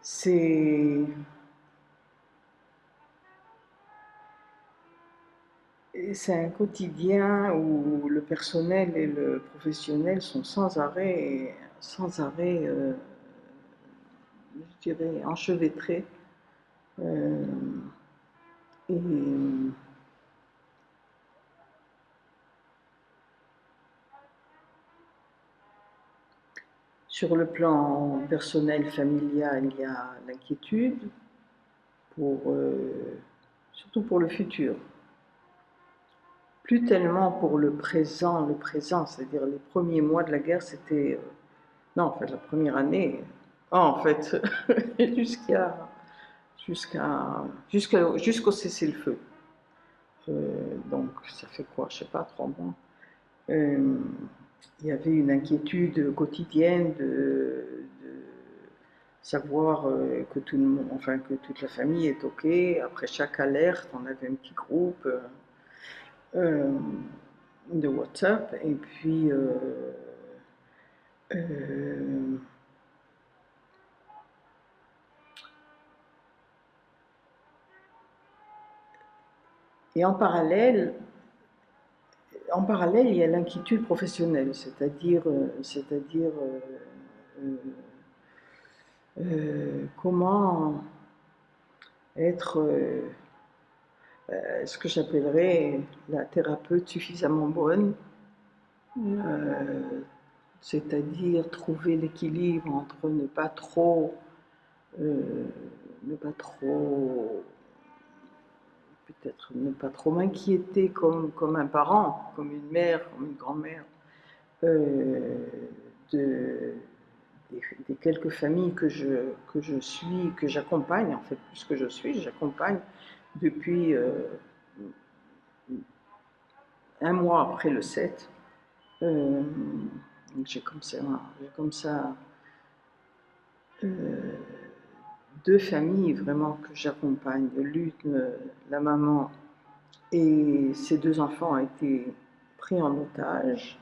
C'est c'est un quotidien où le personnel et le professionnel sont sans arrêt, je dirais, enchevêtrés. Euh, et sur le plan personnel, familial, il y a l'inquiétude, surtout pour le futur. Plus tellement pour le présent, c'est-à-dire les premiers mois de la guerre, c'était... non, en fait, la première année, en fait, jusqu'à jusqu'au cessez-le-feu. Donc, ça fait quoi, je sais pas, 3 mois. Euh, il y avait une inquiétude quotidienne de savoir que tout le monde, enfin que toute la famille est ok. Après chaque alerte, on avait un petit groupe euh, de WhatsApp et puis euh, et en parallèle, il y a l'inquiétude professionnelle, euh, comment être ce que j'appellerais la thérapeute suffisamment bonne, euh, c'est-à-dire trouver l'équilibre entre euh, ne pas trop, peut-être ne pas trop m'inquiéter comme un parent, comme une mère, comme une grand-mère, euh, de, des quelques familles que je suis, que j'accompagne, en fait, plus que je suis, j'accompagne depuis un mois après le 7. Euh, j'ai comme ça euh, deux familles vraiment que j'accompagne. L'une, la maman et ses deux enfants ont été pris en otage.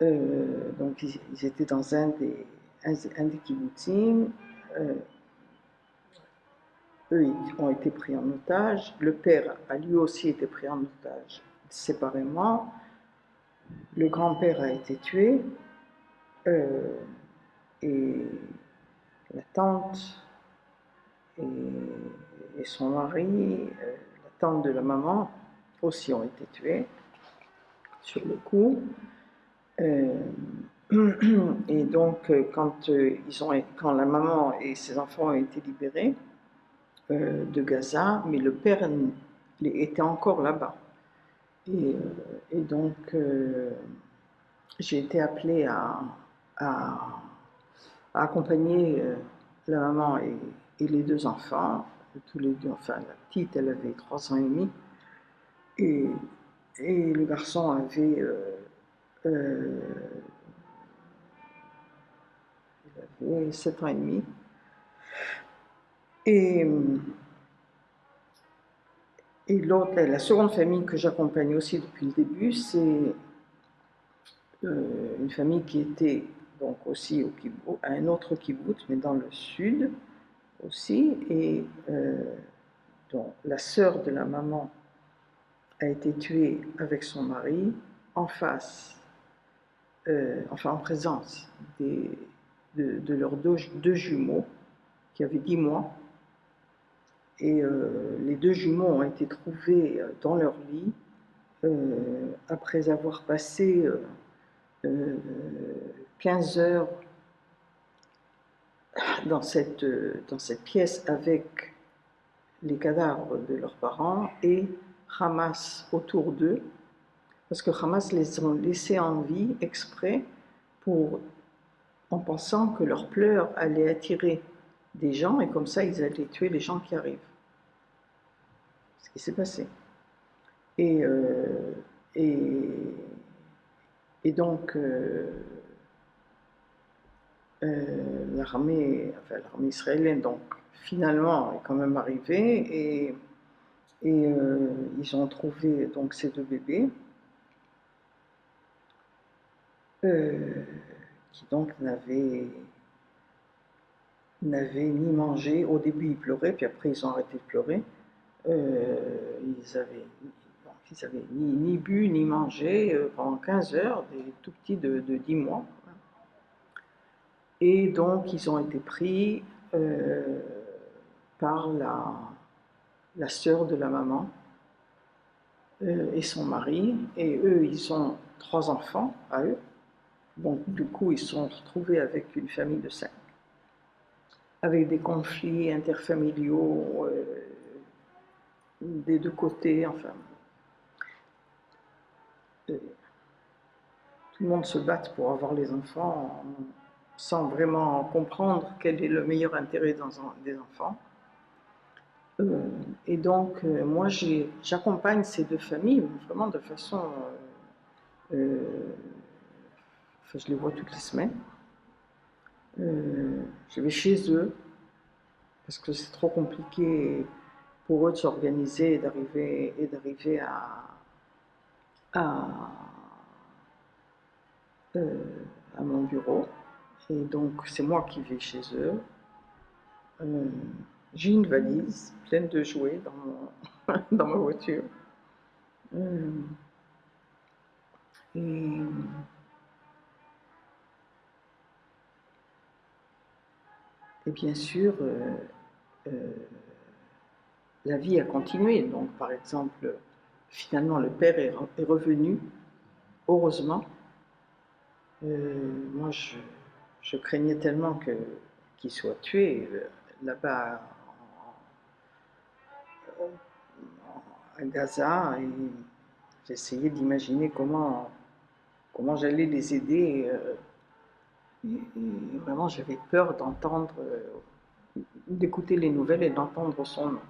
Donc ils étaient dans un des kibbutzim. Euh, eux ils ont été pris en otage. Le père a lui aussi été pris en otage séparément. Le grand-père a été tué. Euh, et la tante et, et son mari, la tante de la maman, aussi ont été tués sur le coup. Euh, et donc, quand la maman et ses enfants ont été libérés de Gaza, mais le père était encore là-bas. Et, et donc, j'ai été appelée à, à accompagner la maman et les deux enfants, tous les deux, enfin la petite elle avait 3 ans et demi et, et le garçon avait, euh, il avait 7 ans et demi. Et, et l'autre, la seconde famille que j'accompagne aussi depuis le début, c'est une famille qui était donc aussi au kibbutz, à un autre kibbutz, mais dans le sud aussi, et dont la sœur de la maman a été tuée avec son mari en face, enfin en présence de leurs deux jumeaux qui avaient 10 mois. Et les deux jumeaux ont été trouvés dans leur lit après avoir passé 15 heures dans cette pièce avec les cadavres de leurs parents et Hamas autour d'eux, parce que Hamas les ont laissés en vie exprès en pensant que leurs pleurs allaient attirer des gens et comme ça ils allaient tuer les gens qui arrivent. Ce qui s'est passé. Et, euh, et, et donc l'armée israélienne donc finalement est quand même arrivée et ils ont trouvé donc ces deux bébés euh, qui donc n'avaient n'avaient ni mangé. Au début, ils pleuraient, puis après, ils ont arrêté de pleurer. Ils avaient ni bu, ni mangé pendant 15 heures, des tout petits de 10 mois. Et donc, ils ont été pris par la sœur de la maman et son mari. Et eux, ils ont 3 enfants à eux. Donc, du coup, ils se sont retrouvés avec une famille de 5, avec des conflits interfamiliaux des deux côtés. Enfin, tout le monde se bat pour avoir les enfants sans vraiment comprendre quel est le meilleur intérêt des enfants. Et donc, moi, j'accompagne ces deux familles vraiment de façon... enfin, je les vois toutes les semaines. Je vais chez eux, parce que c'est trop compliqué pour eux de s'organiser et d'arriver à, à mon bureau. Et donc, c'est moi qui vais chez eux. J'ai une valise pleine de jouets dans ma voiture. Et, et bien sûr, la vie a continué. Donc, par exemple, finalement, le père est revenu, heureusement. Moi, je craignais tellement qu'il soit tué là-bas à Gaza, et j'essayais d'imaginer comment j'allais les aider. Et vraiment, j'avais peur d'écouter les nouvelles et d'entendre son nom.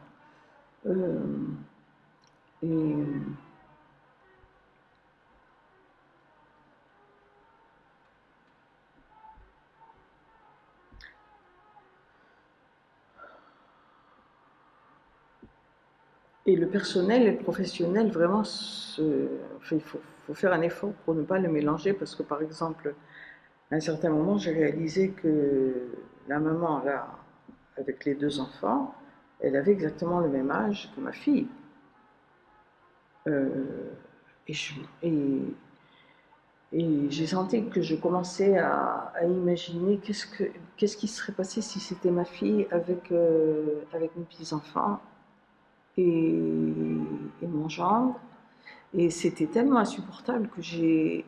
Et Et le personnel et le professionnel, vraiment, enfin, il faut faire un effort pour ne pas le mélanger parce que, par exemple, à un certain moment, j'ai réalisé que la maman, là, avec les 2 enfants, elle avait exactement le même âge que ma fille. Euh, et, et j'ai senti que je commençais à imaginer qu'est-ce qui serait passé si c'était ma fille avec mes petits-enfants et, et mon gendre. Et c'était tellement insupportable que j'ai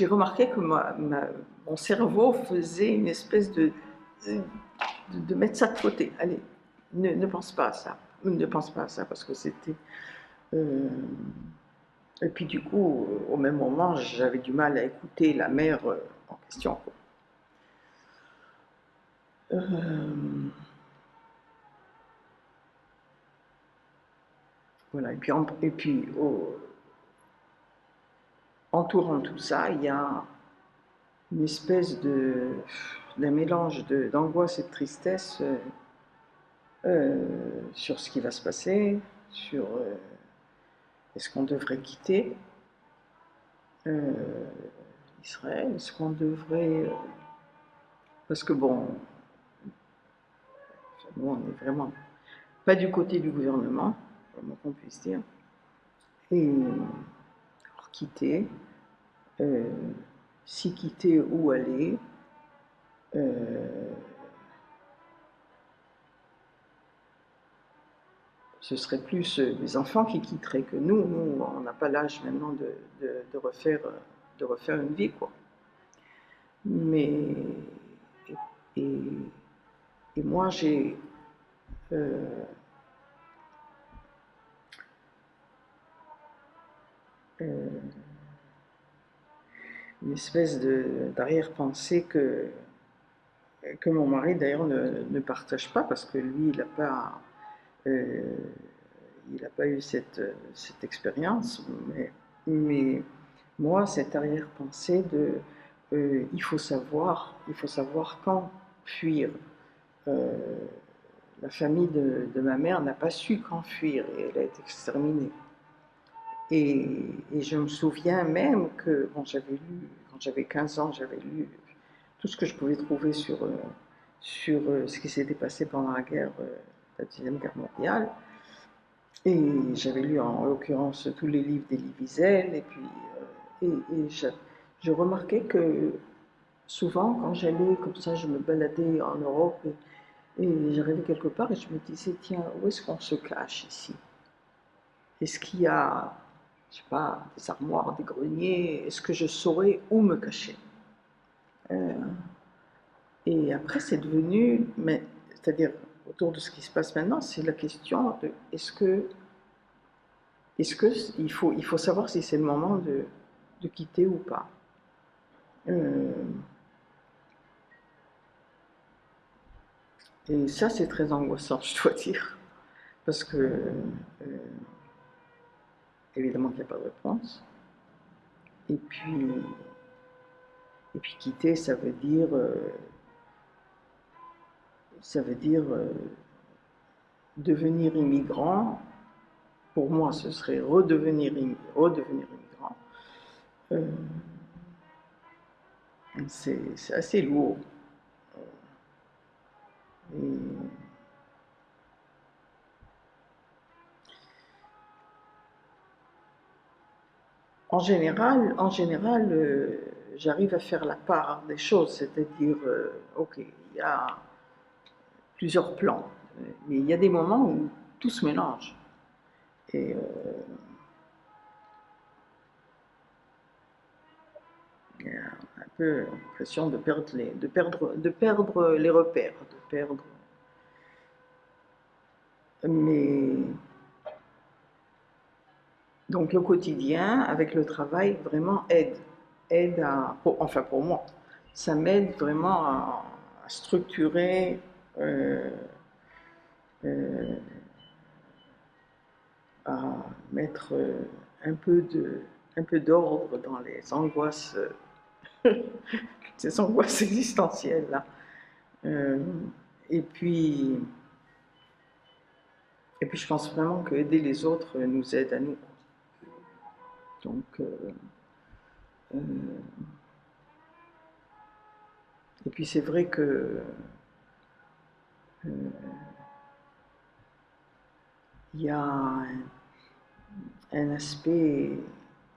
remarqué que mon cerveau faisait une espèce de mettre ça de côté. Allez, ne pense pas à ça. Ne pense pas à ça parce que c'était... euh, et puis du coup, au même moment, j'avais du mal à écouter la mère en question. Voilà. Et puis entourant tout ça, il y a une espèce d'un mélange d'angoisse et de tristesse sur ce qui va se passer, sur est-ce qu'on devrait quitter Israël, est-ce qu'on devrait... parce que bon, nous on n'est vraiment pas du côté du gouvernement, comment qu'on puisse dire, et alors, quitter, euh, si quitter, où aller, ce serait plus les enfants qui quitteraient que nous. Nous, on n'a pas l'âge maintenant de refaire une vie, quoi. Mais, et, et moi, j'ai euh, une espèce d'arrière-pensée que mon mari d'ailleurs ne partage pas parce que lui, euh, il n'a pas eu cette expérience. Mais moi, cette arrière-pensée il faut savoir quand fuir. Euh, la famille de ma mère n'a pas su quand fuir et elle a été exterminée. Et je me souviens même que, bon, quand j'avais 15 ans, j'avais lu tout ce que je pouvais trouver sur ce qui s'était passé pendant la guerre, la Deuxième Guerre mondiale. Et j'avais lu en l'occurrence tous les livres d'Elie Wiesel, et puis je remarquais que souvent quand j'allais comme ça, je me baladais en Europe et j'arrivais quelque part et je me disais, tiens, où est-ce qu'on se cache ici? Est-ce qu'il y a, je sais pas, des armoires, des greniers? Est-ce que je saurais où me cacher? Euh, et après, c'est devenu, mais, c'est-à-dire, autour de ce qui se passe maintenant, c'est la question de il faut savoir si c'est le moment de quitter ou pas. Euh, et ça, c'est très angoissant, je dois dire, parce que, évidemment qu'il n'y a pas de réponse. Et puis quitter, ça veut dire devenir immigrant. Pour moi, ce serait redevenir immigrant. Euh, c'est assez lourd. Et en général j'arrive à faire la part des choses, c'est-à-dire, ok, il y a plusieurs plans, mais il y a des moments où tout se mélange. Et il y a un peu l'impression de perdre les repères, de perdre. Mais donc le quotidien avec le travail vraiment aide enfin pour moi, ça m'aide vraiment à structurer, euh, euh, à mettre un peu d'ordre dans les angoisses, ces angoisses existentielles là. Euh, et puis, et puis je pense vraiment que aider les autres nous aide à nous. Donc, euh, et puis c'est vrai que il y a un aspect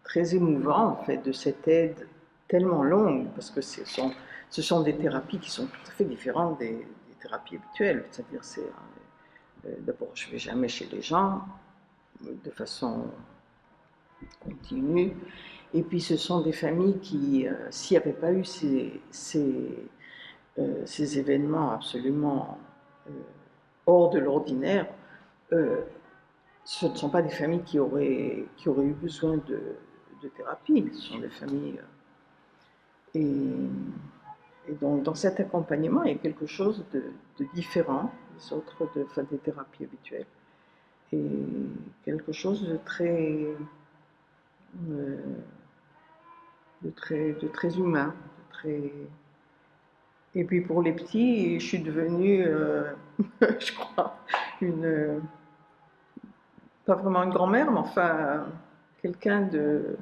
très émouvant en fait de cette aide tellement longue, parce que ce sont des thérapies qui sont tout à fait différentes des thérapies habituelles. C'est-à-dire, d'abord, je ne vais jamais chez les gens de façon continue, et puis ce sont des familles qui, s'il n'y avait pas eu ces événements absolument hors de l'ordinaire, euh, ce ne sont pas des familles qui auraient eu besoin de thérapie, ce sont des familles. Et donc, dans cet accompagnement, il y a quelque chose de différent des autres, enfin, des thérapies habituelles. Et quelque chose euh, de très humain. Et puis pour les petits, je suis devenue, je crois, une, pas vraiment une grand-mère, mais enfin, quelqu'un de,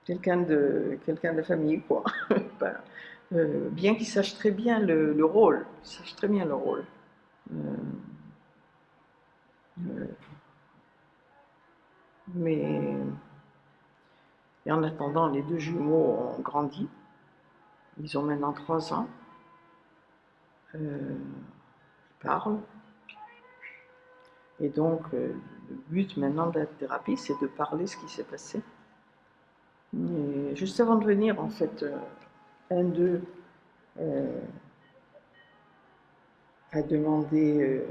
quelqu'un de la famille, quoi. Ben, bien qu'il sache très bien le rôle, il sache très bien le rôle. Euh, euh, mais et en attendant, les deux jumeaux ont grandi. Ils ont maintenant 3 ans. Ils parlent. Et donc, le but maintenant de la thérapie, c'est de parler ce qui s'est passé. Et juste avant de venir, en fait, un d'eux euh, a demandé,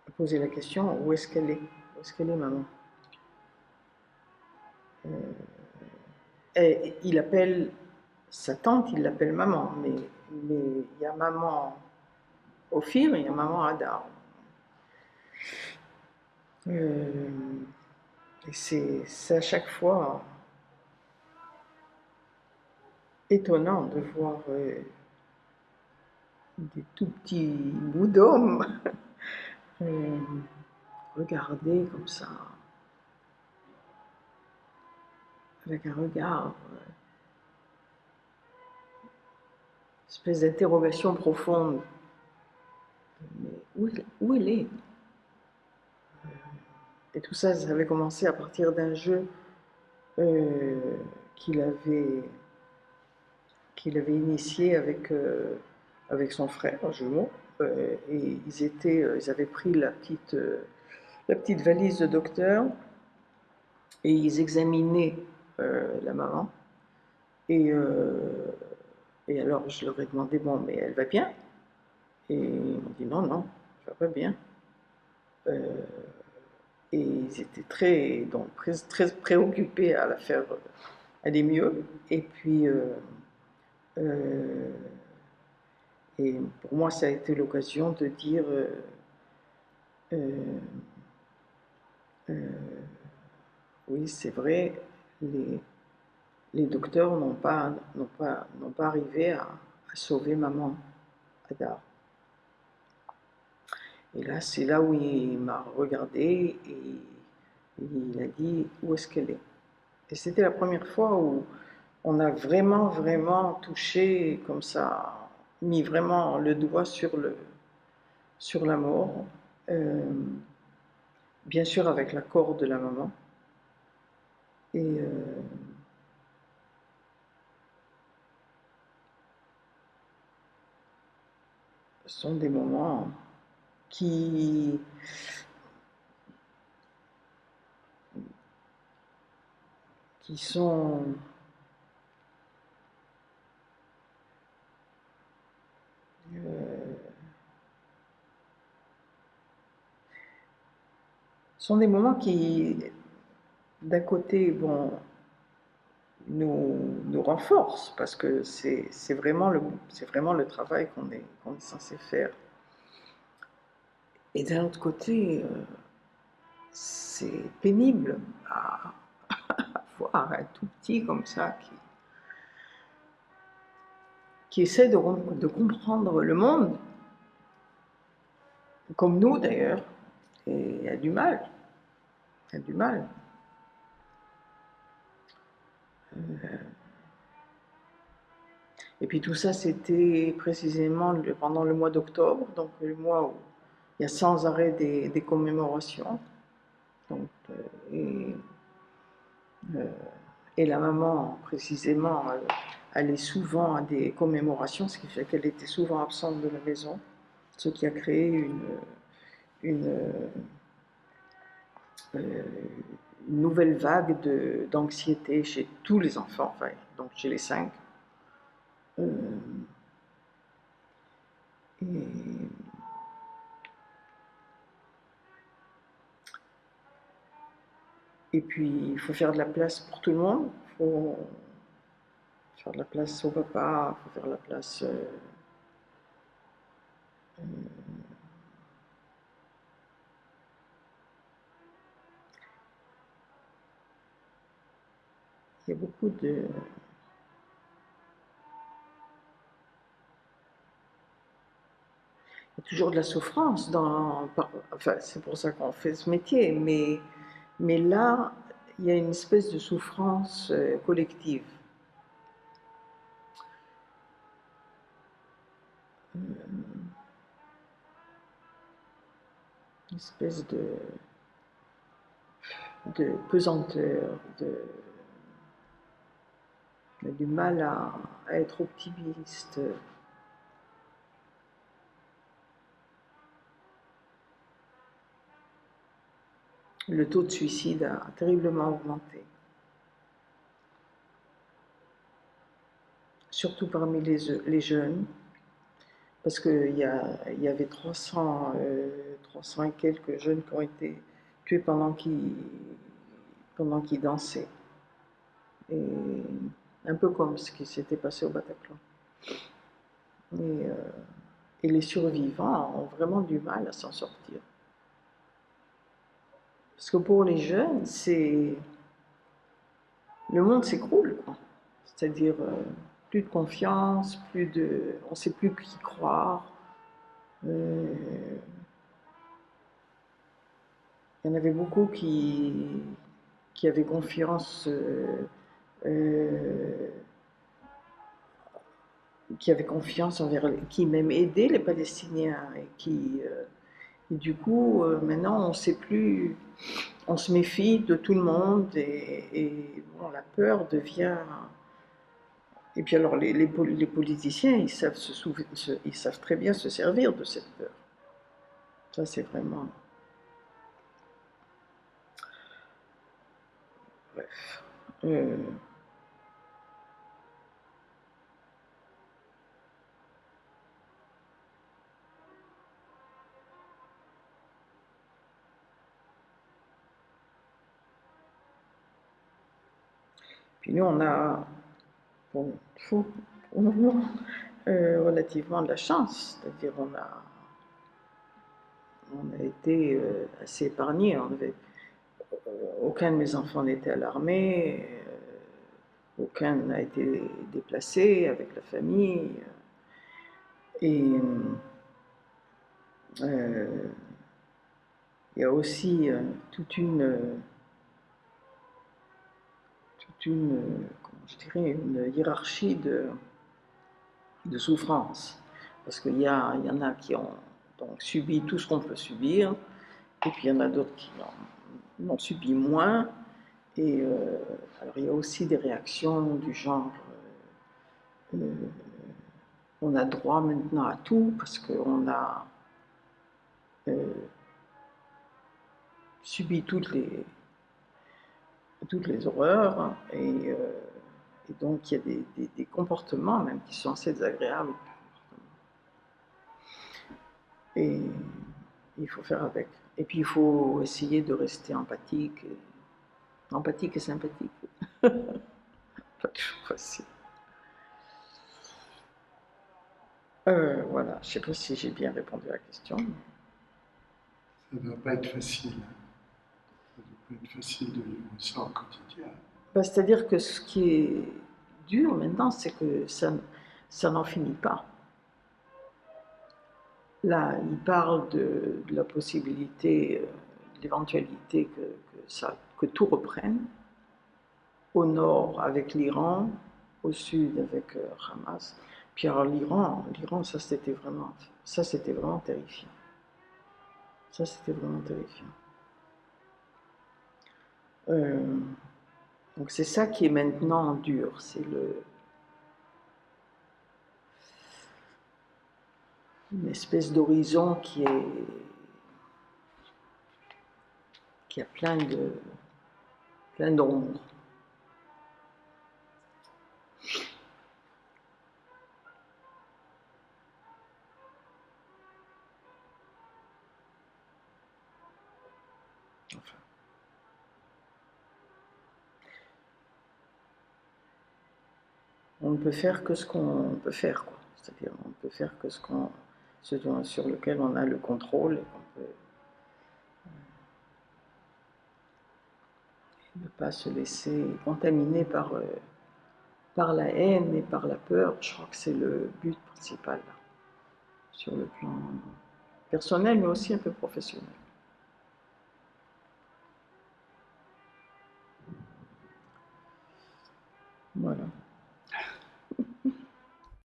a posé la question, où est-ce qu'elle est? Où est-ce qu'elle est, maman? Et il appelle sa tante, il l'appelle maman, mais il y a maman Ophir et il y a maman Hadar. Et c'est à chaque fois étonnant de voir des tout petits bouts d'hommes euh, regarder comme ça, avec un regard espèce d'interrogation profonde. Mais où elle est? Et tout ça, ça avait commencé à partir d'un jeu euh, qu'il avait, qu'il avait initié avec son frère jumeau. Et ils avaient pris la petite valise de docteur et ils examinaient la maman. Et, et alors je leur ai demandé, bon, mais elle va bien? Et ils m'ont dit, non, non, elle va pas bien. Et ils étaient donc, très préoccupés à la faire aller mieux. Et puis, euh, et pour moi, ça a été l'occasion de dire, euh, euh, oui, c'est vrai, les, les docteurs n'ont pas arrivé à sauver maman Ada. Et là, c'est là où il m'a regardé et il a dit où est-ce qu'elle est. Et c'était la première fois où on a vraiment, vraiment touché comme ça, mis vraiment le doigt sur la mort. Euh, bien sûr avec l'accord de la maman. Et ce sont des moments qui, qui sont des moments qui, d'un côté, bon, nous renforcent parce que c'est vraiment le travail qu'on est censé faire. Et d'un autre côté, c'est pénible à voir un tout petit comme ça qui essaie de comprendre le monde, comme nous d'ailleurs, et il a du mal. Il a du mal. Et puis tout ça, c'était précisément pendant le mois d'octobre, donc le mois où il y a sans arrêt des commémorations. Donc, et, euh, et la maman, précisément, allait souvent à des commémorations, ce qui fait qu'elle était souvent absente de la maison, ce qui a créé une, euh, une nouvelle vague d'anxiété chez tous les enfants, enfin, donc chez les 5. Et, et puis, il faut faire de la place pour tout le monde. Il faut faire de la place au papa, il faut faire de la place. Il y a beaucoup de. Il y a toujours de la souffrance enfin, c'est pour ça qu'on fait ce métier, mais là, il y a une espèce de souffrance collective. Une espèce de pesanteur, du mal à être optimiste. Le taux de suicide a terriblement augmenté, surtout parmi les jeunes, parce qu'il y avait 300 et quelques jeunes qui ont été tués pendant qu'ils dansaient. Et un peu comme ce qui s'était passé au Bataclan. Et, euh, et les survivants ont vraiment du mal à s'en sortir. Parce que pour les jeunes, le monde s'écroule, quoi. C'est-à-dire plus de confiance, on ne sait plus qui croire. Euh, il y en avait beaucoup qui avaient confiance euh, qui avait confiance envers, qui même aidait les Palestiniens et qui, et du coup, maintenant on sait plus, on se méfie de tout le monde et bon, la peur devient. Et puis alors les politiciens, ils savent très bien se servir de cette peur. Ça c'est vraiment. Bref. Puis nous on a, pour, pour le moment, relativement de la chance, c'est-à-dire on a été assez épargnés. Aucun de mes enfants n'était à l'armée, aucun n'a été déplacé avec la famille. Et il y a aussi comment je dirais, une hiérarchie de souffrance. Parce qu'il y en a qui ont donc subi tout ce qu'on peut subir, et puis il y en a d'autres qui en ont subi moins. Et alors il y a aussi des réactions du genre on a droit maintenant à tout parce qu'on a subi toutes les horreurs et donc il y a des comportements même qui sont assez désagréables et il faut faire avec. Et puis il faut essayer de rester empathique et sympathique. Pas toujours facile. Voilà, je ne sais pas si j'ai bien répondu à la question. Ça ne doit pas être facile. Ça ne doit pas être facile de vivre ça au quotidien. Ben, c'est-à-dire que ce qui est dur maintenant, c'est que ça n'en finit pas. Là, il parle de la possibilité, de l'éventualité que tout reprenne, au nord avec l'Iran, au sud avec Hamas. Puis alors l'Iran, ça c'était vraiment terrifiant. Ça c'était vraiment terrifiant. Euh, donc c'est ça qui est maintenant dur, c'est une espèce d'horizon qui a plein d'ombres. Enfin. On ne peut faire que ce qu'on peut faire, quoi. C'est-à-dire, on ne peut faire que ce sur lequel on a le contrôle et qu'on peut ne pas se laisser contaminer par la haine et par la peur. Je crois que c'est le but principal, là, sur le plan personnel, mais aussi un peu professionnel.